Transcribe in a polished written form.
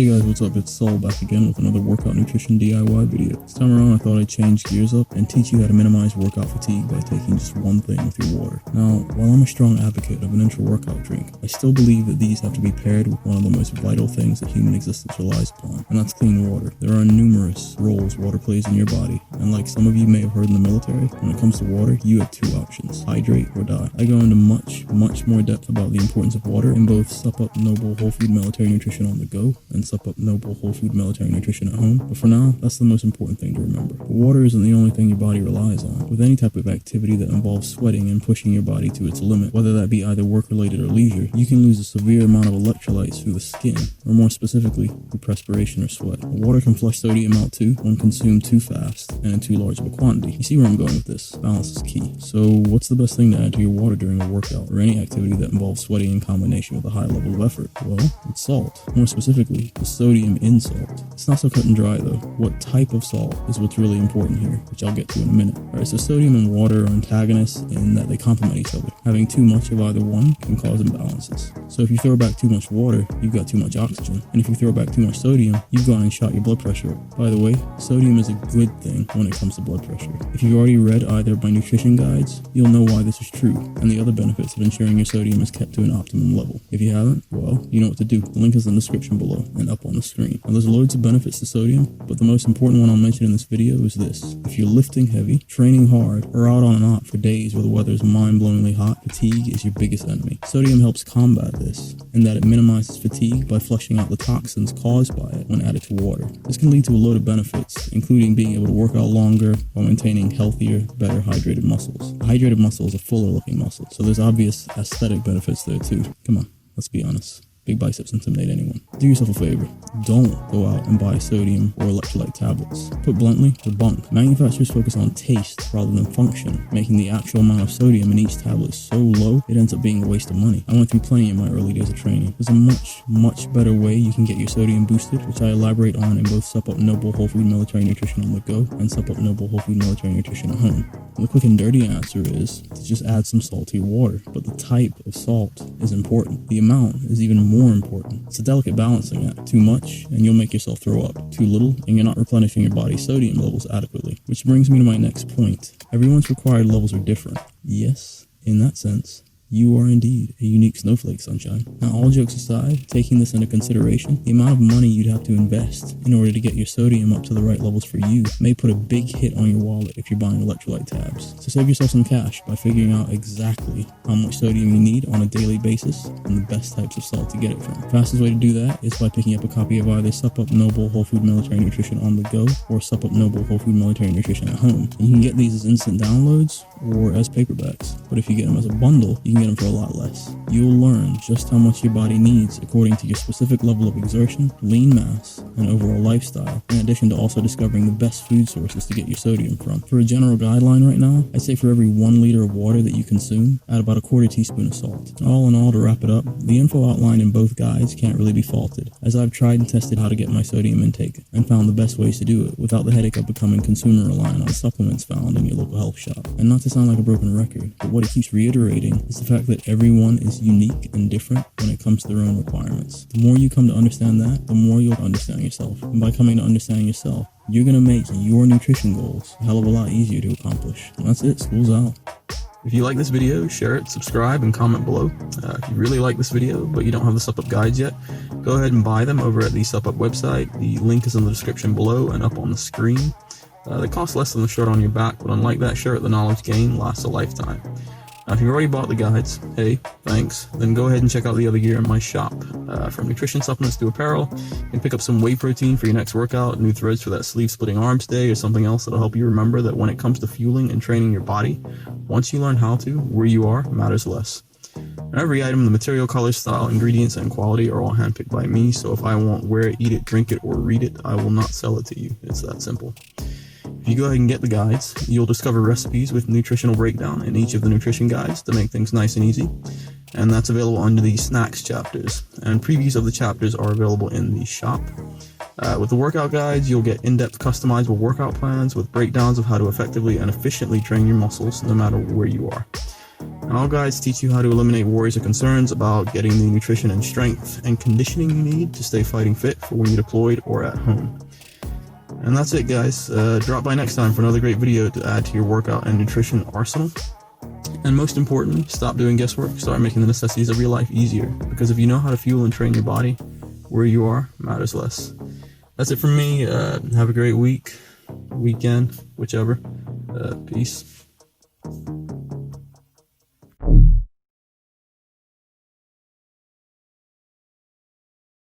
Hey guys, what's up? It's Saul back again with another workout nutrition DIY video. This time around I thought I'd change gears up and teach you how to minimize workout fatigue by taking just one thing with your water. Now, while I'm a strong advocate of an Intra workout drink, I still believe that these have to be paired with one of the most vital things that human existence relies upon, and that's clean water. There are numerous roles water plays in your body, and like some of you may have heard in the military, when it comes to water, you have two options: hydrate or die. I go into much more depth about the importance of water in both SUPP UP Noble Whole Food Military Nutrition on the go and SUPP UP Noble Whole Food Military Nutrition at home, but for now, that's the most important thing to remember. But water isn't the only thing your body relies on. With any type of activity that involves sweating and pushing your body to its limit, whether that be either work-related or leisure, you can lose a severe amount of electrolytes through the skin, or more specifically, through perspiration or sweat. Water can flush sodium out too when consumed too fast and in too large of a quantity. You see where I'm going with this? Balance is key. So what's the best thing to add to your water during a workout or any activity that involves sweating in combination with a high level of effort? Well, it's salt. More specifically, the sodium in salt. It's not so cut and dry though. What type of salt is what's really important here, which I'll get to in a minute. Alright, so sodium and water are antagonists in that they complement each other. Having too much of either one can cause imbalances. So if you throw back too much water, you've got too much oxygen. And if you throw back too much sodium, you've gone and shot your blood pressure up. By the way, sodium is a good thing when it comes to blood pressure. If you've already read either of my nutrition guides, you'll know why this is true and the other benefits of ensuring your sodium is kept to an optimum level. If you haven't, well, you know what to do. The link is in the description below and up on the screen. Now, there's loads of benefits to sodium, but the most important one I'll mention in this video is this. If you're lifting heavy, training hard, or out on an op for days where the weather is mind-blowingly hot, fatigue is your biggest enemy. Sodium helps combat this in that it minimizes fatigue by flushing out the toxins caused by it when added to water. This can lead to a load of benefits, including being able to work out longer while maintaining healthier, better hydrated muscles. A hydrated muscle is a fuller looking muscle, so there's obvious aesthetic benefits there too. Come on, let's be honest. Big biceps intimidate anyone. Do yourself a favor. Don't go out and buy sodium or electrolyte tablets. Put bluntly, they're bunk. Manufacturers focus on taste rather than function, making the actual amount of sodium in each tablet so low, it ends up being a waste of money. I went through plenty in my early days of training. There's a much better way you can get your sodium boosted, which I elaborate on in both SUPP UP Noble Whole Food Military Nutrition on the go and SUPP UP Noble Whole Food Military Nutrition at home. The quick and dirty answer is to just add some salt to your water, but the type of salt is important. The amount is even more important. It's a delicate balancing act. Too much and you'll make yourself throw up. Too little and you're not replenishing your body's sodium levels adequately. Which brings me to my next point. Everyone's required levels are different. Yes, in that sense, you are indeed a unique snowflake, sunshine. Now, all jokes aside, taking this into consideration, the amount of money you'd have to invest in order to get your sodium up to the right levels for you may put a big hit on your wallet if you're buying electrolyte tabs. So save yourself some cash by figuring out exactly how much sodium you need on a daily basis and the best types of salt to get it from. The fastest way to do that is by picking up a copy of either SUPP UP Noble Whole Food Military Nutrition on the go or SUPP UP Noble Whole Food Military Nutrition at home. And you can get these as instant downloads or as paperbacks, but if you get them as a bundle, you can get them for a lot less. You'll learn just how much your body needs according to your specific level of exertion, lean mass, and overall lifestyle, in addition to also discovering the best food sources to get your sodium from. For a general guideline right now, I'd say for every 1 liter of water that you consume, add about a quarter teaspoon of salt. All in all, to wrap it up, the info outlined in both guides can't really be faulted, as I've tried and tested how to get my sodium intake and found the best ways to do it without the headache of becoming consumer reliant on supplements found in your local health shop. And not to sound like a broken record, but what it keeps reiterating is the fact that everyone is unique and different when it comes to their own requirements. The more you come to understand that, the more you'll understand yourself. And by coming to understand yourself, you're going to make your nutrition goals a hell of a lot easier to accomplish. And that's it. School's out. If you like this video, share it, subscribe, and comment below. If you really like this video, but you don't have the SUPP UP guides yet, go ahead and buy them over at the SUPP UP website. The link is in the description below and up on the screen. They cost less than the shirt on your back, but unlike that shirt, the knowledge gained lasts a lifetime. Now, if you've already bought the guides, hey, thanks, then go ahead and check out the other gear in my shop. From nutrition supplements to apparel, you can pick up some whey protein for your next workout, new threads for that sleeve splitting arms day, or something else that'll help you remember that when it comes to fueling and training your body, once you learn how to, where you are matters less. And every item, the material, color, style, ingredients, and quality are all handpicked by me, so if I want wear it, eat it, drink it, or read it, I will not sell it to you. It's that simple. If you go ahead and get the guides, you'll discover recipes with nutritional breakdown in each of the nutrition guides to make things nice and easy. And that's available under the snacks chapters. And previews of the chapters are available in the shop. With the workout guides, you'll get in-depth customizable workout plans with breakdowns of how to effectively and efficiently train your muscles no matter where you are. Our guides teach you how to eliminate worries or concerns about getting the nutrition and strength and conditioning you need to stay fighting fit for when you're deployed or at home. And that's it, guys. Drop by next time for another great video to add to your workout and nutrition arsenal. And most importantly, stop doing guesswork. Start making the necessities of your life easier. Because if you know how to fuel and train your body, where you are matters less. That's it from me. Have a great week, weekend, whichever. Peace.